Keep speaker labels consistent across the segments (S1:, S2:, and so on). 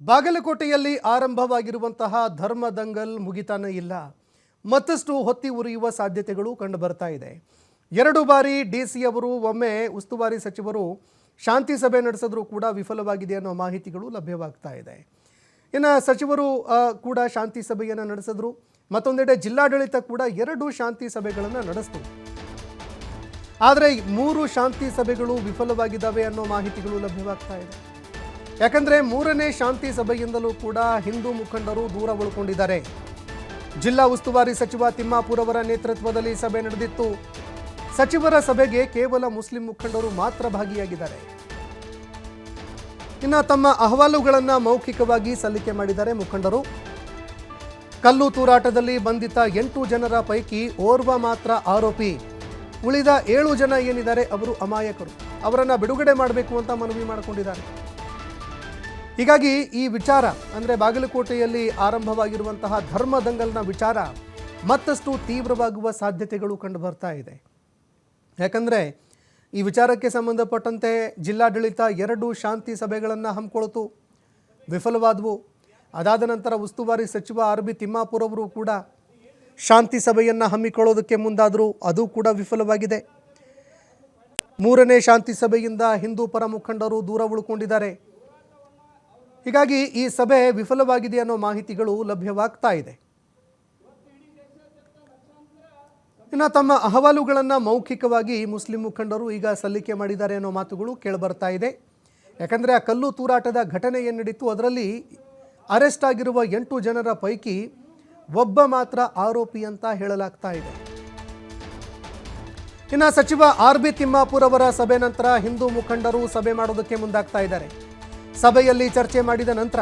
S1: ಬಾಗಲಕೋಟೆಯಲ್ಲಿ ಆರಂಭವಾಗಿರುವಂತಹ ಧರ್ಮ ದಂಗಲ್ ಮುಗಿತಾನೇ ಇಲ್ಲ. ಮತ್ತಷ್ಟು ಹೊತ್ತಿ ಉರಿಯುವ ಸಾಧ್ಯತೆಗಳು ಕಂಡುಬರ್ತಾ ಇದೆ. 2 ಬಾರಿ ಡಿಸಿ ಅವರು ಒಮ್ಮೆ ಉಸ್ತುವಾರಿ ಸಚಿವರು ಶಾಂತಿ ಸಭೆ ನಡೆಸಿದ್ರು ಕೂಡ ವಿಫಲವಾಗಿದೆ ಅನ್ನೋ ಮಾಹಿತಿಗಳು ಲಭ್ಯವಾಗ್ತಾ ಇದೆ. ಇನ್ನು ಸಚಿವರು ಕೂಡ ಶಾಂತಿ ಸಭೆಯನ್ನು ನಡೆಸಿದ್ರು. ಮತ್ತೊಂದೆಡೆ ಜಿಲ್ಲಾಡಳಿತ ಕೂಡ 2 ಶಾಂತಿ ಸಭೆಗಳನ್ನು ನಡೆಸಿತು. ಆದರೆ 3 ಶಾಂತಿ ಸಭೆಗಳು ವಿಫಲವಾಗಿದ್ದಾವೆ ಅನ್ನೋ ಮಾಹಿತಿಗಳು ಲಭ್ಯವಾಗ್ತಾ ಇದೆ. ಯಾಕಂದ್ರೆ 3ನೇ ಶಾಂತಿ ಸಭೆಯಿಂದಲೂ ಕೂಡ ಹಿಂದೂ ಮುಖಂಡರು ದೂರ ಉಳ್ಕೊಂಡಿದ್ದಾರೆ. ಜಿಲ್ಲಾ ಉಸ್ತುವಾರಿ ಸಚಿವ ತಿಮ್ಮಾಪುರ್ ಅವರ ನೇತೃತ್ವದಲ್ಲಿ ಸಭೆ ನಡೆದಿತ್ತು. ಸಚಿವರ ಸಭೆಗೆ ಕೇವಲ ಮುಸ್ಲಿಂ ಮುಖಂಡರು ಮಾತ್ರ ಭಾಗಿಯಾಗಿದ್ದಾರೆ. ಇನ್ನು ತಮ್ಮ ಅಹವಾಲುಗಳನ್ನು ಮೌಖಿಕವಾಗಿ ಸಲ್ಲಿಕೆ ಮಾಡಿದ್ದಾರೆ ಮುಖಂಡರು. ಕಲ್ಲು ತೂರಾಟದಲ್ಲಿ ಬಂಧಿತ 8 ಜನರ ಪೈಕಿ ಓರ್ವ ಮಾತ್ರ ಆರೋಪಿ. ಉಳಿದ 7 ಜನ ಏನಿದ್ದಾರೆ ಅವರು ಅಮಾಯಕರು. ಅವರನ್ನು ಬಿಡುಗಡೆ ಮಾಡಬೇಕು ಅಂತ ಮನವಿ ಮಾಡಿಕೊಂಡಿದ್ದಾರೆ. ಹೀಗಾಗಿ ಈ ವಿಚಾರ ಅಂದರೆ ಬಾಗಲಕೋಟೆಯಲ್ಲಿ ಆರಂಭವಾಗಿರುವಂತಹ ಧರ್ಮ ದಂಗಲ್ನ ವಿಚಾರ ಮತ್ತಷ್ಟು ತೀವ್ರವಾಗುವ ಸಾಧ್ಯತೆಗಳು ಕಂಡು ಬರ್ತಾ ಇದೆ. ಯಾಕಂದರೆ ಈ ವಿಚಾರಕ್ಕೆ ಸಂಬಂಧಪಟ್ಟಂತೆ ಜಿಲ್ಲಾಡಳಿತ 2 ಶಾಂತಿ ಸಭೆಗಳನ್ನು ಹಮ್ಮಿಕೊಳ್ತು, ವಿಫಲವಾದವು. ಅದಾದ ನಂತರ ಉಸ್ತುವಾರಿ ಸಚಿವ ಆರ್.ಬಿ. ತಿಮ್ಮಾಪುರ್ ಅವರು ಕೂಡ ಶಾಂತಿ ಸಭೆಯನ್ನು ಹಮ್ಮಿಕೊಳ್ಳೋದಕ್ಕೆ ಮುಂದಾದರೂ ಅದು ಕೂಡ ವಿಫಲವಾಗಿದೆ. 3ನೇ ಶಾಂತಿ ಸಭೆಯಿಂದ ಹಿಂದೂ ಪರ ಮುಖಂಡರು ದೂರ ಉಳ್ಕೊಂಡಿದ್ದಾರೆ. ಹೀಗಾಗಿ ಈ ಸಭೆ ವಿಫಲವಾಗಿದೆ ಅನ್ನೋ ಮಾಹಿತಿಗಳು ಲಭ್ಯವಾಗ್ತಾ ಇದೆ. ಇನ್ನು ತಮ್ಮ ಅಹವಾಲುಗಳನ್ನು ಮೌಖಿಕವಾಗಿ ಮುಸ್ಲಿಂ ಮುಖಂಡರು ಈಗ ಸಲ್ಲಿಕೆ ಮಾಡಿದ್ದಾರೆ ಅನ್ನೋ ಮಾತುಗಳು ಕೇಳಿಬರ್ತಾ ಇದೆ. ಯಾಕಂದರೆ ಆ ಕಲ್ಲು ತೂರಾಟದ ಘಟನೆ ಏನು ನಡೀತು ಅದರಲ್ಲಿ ಅರೆಸ್ಟ್ ಆಗಿರುವ 8 ಜನರ ಪೈಕಿ ಒಬ್ಬ ಮಾತ್ರ ಆರೋಪಿ ಅಂತ ಹೇಳಲಾಗ್ತಾ ಇದೆ. ಇನ್ನು ಸಚಿವ ಆರ್.ಬಿ. ತಿಮ್ಮಾಪುರ್ ಅವರ ಸಭೆ ನಂತರ ಹಿಂದೂ ಮುಖಂಡರು ಸಭೆ ಮಾಡೋದಕ್ಕೆ ಮುಂದಾಗ್ತಾ ಇದ್ದಾರೆ. ಸಭೆಯಲ್ಲಿ ಚರ್ಚೆ ಮಾಡಿದ ನಂತರ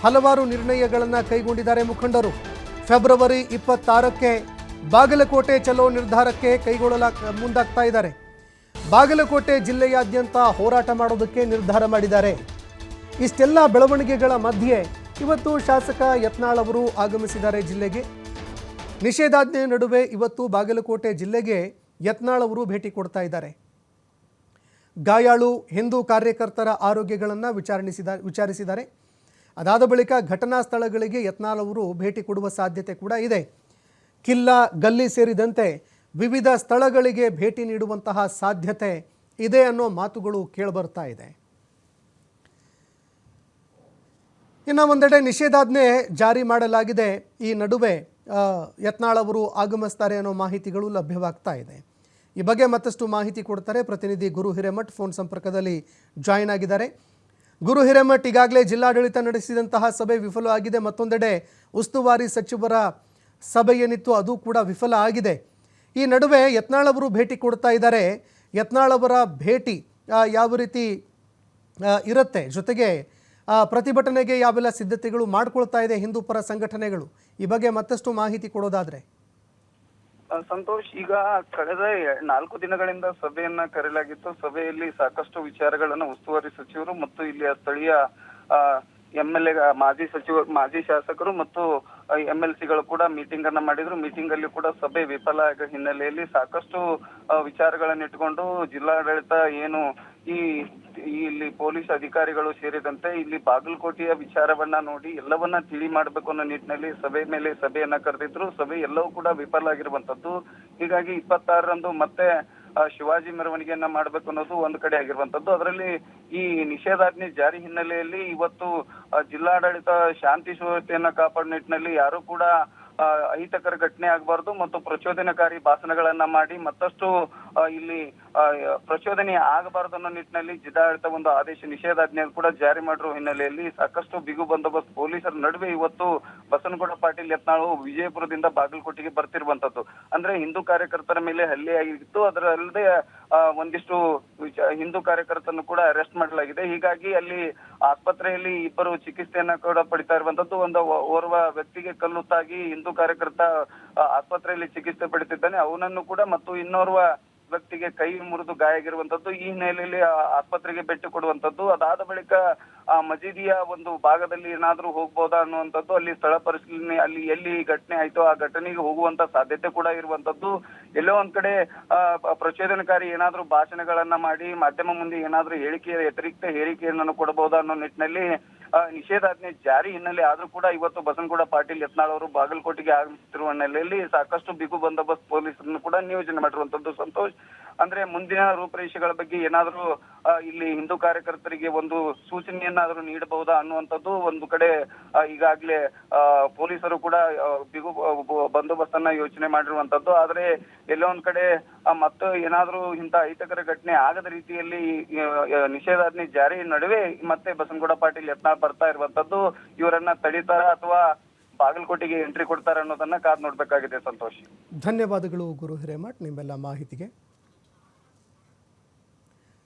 S1: ಹಲವಾರು ನಿರ್ಣಯಗಳನ್ನು ಕೈಗೊಂಡಿದ್ದಾರೆ ಮುಖಂಡರು. ಫೆಬ್ರವರಿ 26ಕ್ಕೆ ಬಾಗಲಕೋಟೆ ಚಲೋ ನಿರ್ಧಾರಕ್ಕೆ ಮುಂದಾಗ್ತಾ ಇದ್ದಾರೆ. ಬಾಗಲಕೋಟೆ ಜಿಲ್ಲೆಯಾದ್ಯಂತ ಹೋರಾಟ ಮಾಡೋದಕ್ಕೆ ನಿರ್ಧಾರ ಮಾಡಿದ್ದಾರೆ. ಇಷ್ಟೆಲ್ಲ ಬೆಳವಣಿಗೆಗಳ ಮಧ್ಯೆ ಇವತ್ತು ಶಾಸಕ ಯತ್ನಾಳ್ ಅವರು ಆಗಮಿಸಿದ್ದಾರೆ ಜಿಲ್ಲೆಗೆ. ನಿಷೇಧಾಜ್ಞೆ ನಡುವೆ ಇವತ್ತು ಬಾಗಲಕೋಟೆ ಜಿಲ್ಲೆಗೆ ಯತ್ನಾಳ್ ಅವರು ಭೇಟಿ ಕೊಡ್ತಾ ಇದ್ದಾರೆ. ಗಾಯಾಳು ಹಿಂದೂ ಕಾರ್ಯಕರ್ತರ ಆರೋಗ್ಯಗಳನ್ನು ವಿಚಾರಿಸಿದ್ದಾರೆ. ಅದಾದ ಬಳಿಕ ಘಟನಾ ಸ್ಥಳಗಳಿಗೆ ಯತ್ನಾಳ್ ಅವರು ಭೇಟಿ ಕೊಡುವ ಸಾಧ್ಯತೆ ಕೂಡ ಇದೆ. ಕಿಲ್ಲಾ ಗಲ್ಲಿ ಸೇರಿದಂತೆ ವಿವಿಧ ಸ್ಥಳಗಳಿಗೆ ಭೇಟಿ ನೀಡುವಂತಹ ಸಾಧ್ಯತೆ ಇದೆ ಅನ್ನೋ ಮಾತುಗಳು ಕೇಳಿಬರ್ತಾ ಇದೆ. ಇನ್ನು ಒಂದೆಡೆ ನಿಷೇಧಾಜ್ಞೆ ಜಾರಿ ಮಾಡಲಾಗಿದೆ. ಈ ನಡುವೆ ಯತ್ನಾಳ್ ಅವರು ಆಗಮಿಸ್ತಾರೆ ಅನ್ನೋ ಮಾಹಿತಿಗಳು ಲಭ್ಯವಾಗ್ತಾ ಇದೆ. ಈ ಬಗ್ಗೆ ಮತ್ತಷ್ಟು ಮಾಹಿತಿ ಕೊಡ್ತಾರೆ ಪ್ರತಿನಿಧಿ ಗುರು ಹಿರೇಮಠ್. ಫೋನ್ ಸಂಪರ್ಕದಲ್ಲಿ ಜಾಯಿನ್ ಆಗಿದ್ದಾರೆ. ಗುರು ಹಿರೇಮಠ್, ಈಗಾಗಲೇ ಜಿಲ್ಲಾಡಳಿತ ನಡೆಸಿದಂತಹ ಸಭೆ ವಿಫಲ ಆಗಿದೆ. ಮತ್ತೊಂದೆಡೆ ಉಸ್ತುವಾರಿ ಸಚಿವರ ಸಭೆ ಏನಿತ್ತು ಅದು ಕೂಡ ವಿಫಲ ಆಗಿದೆ. ಈ ನಡುವೆ ಯತ್ನಾಳ್ ಅವರು ಭೇಟಿ ಕೊಡ್ತಾ ಇದ್ದಾರೆ. ಯತ್ನಾಳ್ ಅವರ ಭೇಟಿ ಯಾವ ರೀತಿ ಇರುತ್ತೆ, ಜೊತೆಗೆ ಪ್ರತಿಭಟನೆಗೆ ಯಾವೆಲ್ಲ ಸಿದ್ಧತೆಗಳು ಮಾಡ್ಕೊಳ್ತಾ ಇದೆ ಹಿಂದೂ ಪರ ಸಂಘಟನೆಗಳು, ಈ ಬಗ್ಗೆ ಮತ್ತಷ್ಟು ಮಾಹಿತಿ ಕೊಡೋದಾದ್ರೆ.
S2: ಸಂತೋಷ್, ಈಗ ಕಳೆದ 4 ದಿನಗಳಿಂದ ಸಭೆಯನ್ನ ಕರೆಯಲಾಗಿತ್ತು. ಸಭೆಯಲ್ಲಿ ಸಾಕಷ್ಟು ವಿಚಾರಗಳನ್ನ ಉಸ್ತುವಾರಿ ಸಚಿವರು ಮತ್ತು ಇಲ್ಲಿಯ ಸ್ಥಳೀಯ MLA, ಮಾಜಿ ಶಾಸಕರು ಮತ್ತು MLCಗಳು ಕೂಡ ಮೀಟಿಂಗ್ ಅನ್ನ ಮಾಡಿದ್ರು. ಮೀಟಿಂಗ್ ಅಲ್ಲಿ ಕೂಡ ಸಭೆ ವಿಫಲ ಆದ ಹಿನ್ನೆಲೆಯಲ್ಲಿ ಸಾಕಷ್ಟು ವಿಚಾರಗಳನ್ನ ಇಟ್ಕೊಂಡು ಜಿಲ್ಲಾಡಳಿತ ಏನು ಇಲ್ಲಿ ಪೊಲೀಸ್ ಅಧಿಕಾರಿಗಳು ಸೇರಿದಂತೆ ಇಲ್ಲಿ ಬಾಗಲಕೋಟೆಯ ವಿಚಾರವನ್ನ ನೋಡಿ ಎಲ್ಲವನ್ನ ತಿಳಿ ಮಾಡಬೇಕು ಅನ್ನೋ ನಿಟ್ಟಿನಲ್ಲಿ ಸಭೆಯನ್ನ ಕರೆದಿದ್ರು. ಸಭೆ ಎಲ್ಲವೂ ಕೂಡ ವಿಫಲ ಆಗಿರುವಂತದ್ದು. ಹೀಗಾಗಿ 26ರಂದು ಮತ್ತೆ ಶಿವಾಜಿ ಮೆರವಣಿಗೆಯನ್ನ ಮಾಡ್ಬೇಕು ಅನ್ನೋದು ಒಂದು ಕಡೆ ಆಗಿರುವಂತದ್ದು. ಅದರಲ್ಲಿ ಈ ನಿಷೇಧಾಜ್ಞೆ ಜಾರಿ ಹಿನ್ನೆಲೆಯಲ್ಲಿ ಇವತ್ತು ಜಿಲ್ಲಾಡಳಿತ ಶಾಂತಿ ಸುವ್ಯವಸ್ಥೆಯನ್ನ ಕಾಪಾಡೋ ನಿಟ್ಟಿನಲ್ಲಿ ಯಾರು ಕೂಡ ಅಹಿತಕರ ಘಟನೆ ಆಗಬಾರ್ದು ಮತ್ತು ಪ್ರಚೋದನಕಾರಿ ಭಾಷಣಗಳನ್ನ ಮಾಡಿ ಮತ್ತಷ್ಟು ಇಲ್ಲಿ ಪ್ರಚೋದನೆ ಆಗಬಾರದು ಅನ್ನೋ ನಿಟ್ಟಿನಲ್ಲಿ ಜಿಲ್ಲಾಡಳಿತ ಒಂದು ನಿಷೇಧಾಜ್ಞೆ ಕೂಡ ಜಾರಿ ಮಾಡಿರುವ ಹಿನ್ನೆಲೆಯಲ್ಲಿ ಸಾಕಷ್ಟು ಬಿಗು ಬಂದೋಬಸ್ತ್ ಪೊಲೀಸರ ನಡುವೆ ಇವತ್ತು ಬಸನಗೌಡ ಪಾಟೀಲ್ ಯತ್ನಾಳ್ ವಿಜಯಪುರದಿಂದ ಬಾಗಲಕೋಟೆಗೆ ಬರ್ತಿರುವಂತದ್ದು. ಅಂದ್ರೆ ಹಿಂದೂ ಕಾರ್ಯಕರ್ತರ ಮೇಲೆ ಹಲ್ಲೆ ಆಗಿತ್ತು. ಅದರಲ್ಲದೆ ಒಂದಿಷ್ಟು ಹಿಂದೂ ಕಾರ್ಯಕರ್ತರನ್ನು ಕೂಡ ಅರೆಸ್ಟ್ ಮಾಡಲಾಗಿದೆ. ಹೀಗಾಗಿ ಅಲ್ಲಿ ಆಸ್ಪತ್ರೆಯಲ್ಲಿ 2 ಚಿಕಿತ್ಸೆಯನ್ನ ಕೂಡ ಪಡಿತಾ ಇರುವಂತದ್ದು. ಓರ್ವ ವ್ಯಕ್ತಿಗೆ ಕಲ್ಲು ತಾಗಿ ಹಿಂದೂ ಕಾರ್ಯಕರ್ತ ಆಸ್ಪತ್ರೆಯಲ್ಲಿ ಚಿಕಿತ್ಸೆ ಪಡಿತಿದ್ದಾನೆ. ಅವನನ್ನು ಕೂಡ ಮತ್ತು ಇನ್ನೋರ್ವ ವ್ಯಕ್ತಿಗೆ ಕೈ ಮುರಿದು ಗಾಯ ಆಗಿರುವಂತದ್ದು. ಈ ಹಿನ್ನೆಲೆಯಲ್ಲಿ ಆಸ್ಪತ್ರೆಗೆ ಭೇಟಿ ಕೊಡುವಂತದ್ದು. ಅದಾದ ಬಳಿಕ ಮಜೀದಿಯ ಒಂದು ಭಾಗದಲ್ಲಿ ಏನಾದ್ರೂ ಹೋಗ್ಬೋದಾ ಅನ್ನುವಂಥದ್ದು, ಅಲ್ಲಿ ಸ್ಥಳ ಪರಿಶೀಲನೆ, ಅಲ್ಲಿ ಎಲ್ಲಿ ಘಟನೆ ಆಯ್ತೋ ಆ ಘಟನೆಗೆ ಹೋಗುವಂತ ಸಾಧ್ಯತೆ ಕೂಡ ಇರುವಂತದ್ದು. ಎಲ್ಲೋ ಒಂದ್ ಕಡೆ ಪ್ರಚೋದನಕಾರಿ ಏನಾದ್ರೂ ಭಾಷಣಗಳನ್ನ ಮಾಡಿ ಮಾಧ್ಯಮ ಮುಂದೆ ಏನಾದ್ರೂ ವ್ಯತಿರಿಕ್ತ ಹೇಳಿಕೆಯನ್ನು ಕೊಡಬಹುದಾ ಅನ್ನೋ ನಿಟ್ಟಿನಲ್ಲಿ ನಿಷೇಧಾಜ್ಞೆ ಜಾರಿ ಹಿನ್ನೆಲೆ ಆದ್ರೂ ಕೂಡ ಇವತ್ತು ಬಸನಗೌಡ ಪಾಟೀಲ್ ಯತ್ನಾಳ್ ಅವರು ಬಾಗಲಕೋಟೆಗೆ ಆಗಮಿಸುತ್ತಿರುವ ಹಿನ್ನೆಲೆಯಲ್ಲಿ ಸಾಕಷ್ಟು ಬಿಗು ಬಂದೋಬಸ್ತ್ ಪೊಲೀಸರನ್ನು ಕೂಡ ನಿಯೋಜನೆ ಮಾಡಿರುವಂತದ್ದು ಸಂತೋಷ್. ಅಂದ್ರೆ ಮುಂದಿನ ರೂಪರೇಷೆಗಳ ಬಗ್ಗೆ ಏನಾದರೂ ಇಲ್ಲಿ ಹಿಂದೂ ಕಾರ್ಯಕರ್ತರಿಗೆ ಒಂದು ಸೂಚನೆಯನ್ನಾದರೂ ನೀಡಬಹುದಾ ಅನ್ನುವಂಥದ್ದು ಒಂದು ಕಡೆ ಈಗಾಗಲೇ ಪೊಲೀಸರು ಕೂಡ ಬಿಗು ಬಂದೋಬಸ್ತನ್ನ ಯೋಚನೆ ಮಾಡಿರುವಂತದ್ದು. ಆದ್ರೆ ಎಲ್ಲೋ ಒಂದ್ ಕಡೆ ಮತ್ತು ಏನಾದ್ರೂ ಇಂಥ ಅಹಿತಕರ ಘಟನೆ ಆಗದ ರೀತಿಯಲ್ಲಿ ನಿಷೇಧಾಜ್ಞೆ ಜಾರಿ ನಡುವೆ ಮತ್ತೆ ಬಸನಗೌಡ ಪಾಟೀಲ್ ಯತ್ನಾಳ್ ಬರ್ತಾ ಇರುವಂತದ್ದು ಇವರನ್ನ ತಡೀತಾರ ಅಥವಾ ಬಾಗಲಕೋಟೆಗೆ ಎಂಟ್ರಿ ಕೊಡ್ತಾರೆ ಅನ್ನೋದನ್ನ ಕಾದ್ ನೋಡ್ಬೇಕಾಗಿದೆ ಸಂತೋಷ್.
S1: ಧನ್ಯವಾದಗಳು ಗುರು ಹಿರೇಮಠ್ ನಿಮ್ಮೆಲ್ಲ ಮಾಹಿತಿಗೆ.